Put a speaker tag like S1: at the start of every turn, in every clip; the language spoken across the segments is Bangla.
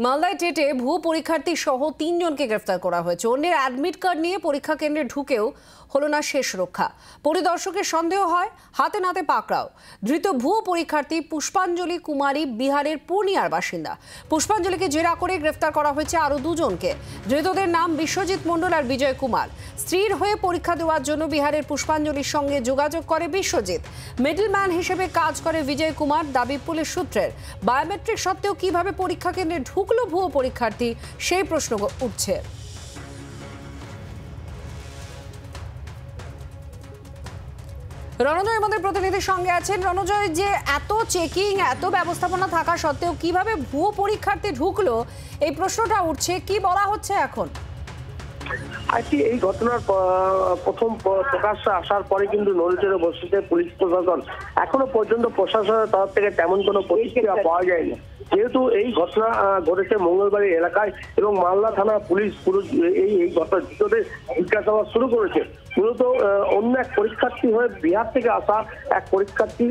S1: মালদায় টেটে ভুয়ো পরীক্ষার্থী সহ 3 জনকে গ্রেফতার করা হয়েছে। অন্যের অ্যাডমিট কার্ড নিয়ে পরীক্ষা কেন্দ্রে ঢুকেও হলো না শেষ রক্ষা। পরিদর্শকের সন্দেহ হয়, হাতে নাতে পাকড়াও। ধৃত ভুয়ো পরীক্ষার্থী পুষ্পাঞ্জলি কুমারী বিহারের পূর্ণিয়ার বাসিন্দা। পুষ্পাঞ্জলিকে জেরা করে গ্রেফতার করা হয়েছে আরও 2 জনকে। ধৃতদের নাম বিশ্বজিৎ মণ্ডল আর বিজয় কুমার। স্ত্রীর হয়ে পরীক্ষা দেওয়ার জন্য বিহারের পুষ্পাঞ্জলির সঙ্গে যোগাযোগ করে বিশ্বজিৎ। মিডলম্যান হিসেবে কাজ করে বিজয় কুমার। দাবি পুলিশ সূত্রের, বায়োমেট্রিক সত্ত্বেও কিভাবে পরীক্ষা কেন্দ্রে ঢুকলো ভুয়ো পরীক্ষার্থী, সেই প্রশ্ন উঠছে। রণজয় আমাদের প্রতিনিধির সঙ্গে আছেন। রণজয়, যে এত চেকিং, এত ব্যবস্থাপনা থাকা সত্ত্বেও কিভাবে ভুয়ো পরীক্ষার্থী ঢুকলো, এই প্রশ্নটা উঠছে। কি বলা হচ্ছে এখন?
S2: আজকে এই ঘটনার প্রথম প্রকাশ্যে আসার পরে কিন্তু নড়েচড়ে বসেছে পুলিশ প্রশাসন। এখনো পর্যন্ত প্রশাসনের তরফ থেকে তেমন কোনো প্রতিক্রিয়া পাওয়া যায়নি, যেহেতু এই ঘটনা ঘটেছে মঙ্গলবাড়ি এলাকায় এবং মালদা থানা পুলিশ পুরো এই ঘটনার ভিতরে জিজ্ঞাসাবাদ শুরু করেছে। মূলত অন্য এক পরীক্ষার্থী হয়ে বিহার থেকে আসা এক পরীক্ষার্থী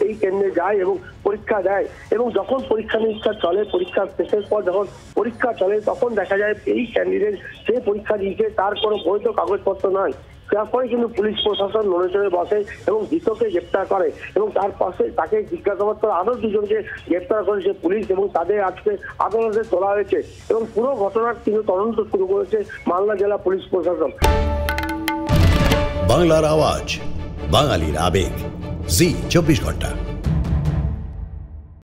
S2: এই কেন্দ্রে যায় এবং পরীক্ষা দেয়, এবং যখন পরীক্ষা নিরীক্ষা চলে, পরীক্ষার শেষের পর যখন পরীক্ষা চলে, তখন দেখা যায় এই ক্যান্ডিডেট যে পরীক্ষা দিয়েছে তার কোনো বৈধ কাগজপত্র নয়। তারপরে কিন্তু পুলিশ প্রশাসন নড়েচড়ে বসে এবং ধৃতকে গ্রেপ্তার করে, এবং তার পাশে তাকে জিজ্ঞাসাবাদ করে আরো 2 জনকে গ্রেপ্তার করেছে পুলিশ, এবং তাদের আজকে আদালতে তোলা হয়েছে এবং পুরো ঘটনার কিন্তু তদন্ত শুরু করেছে মালদা জেলা পুলিশ প্রশাসন।
S3: বাংলার আওয়াজ, বাঙালির আবেগ, জি 24 ঘন্টা।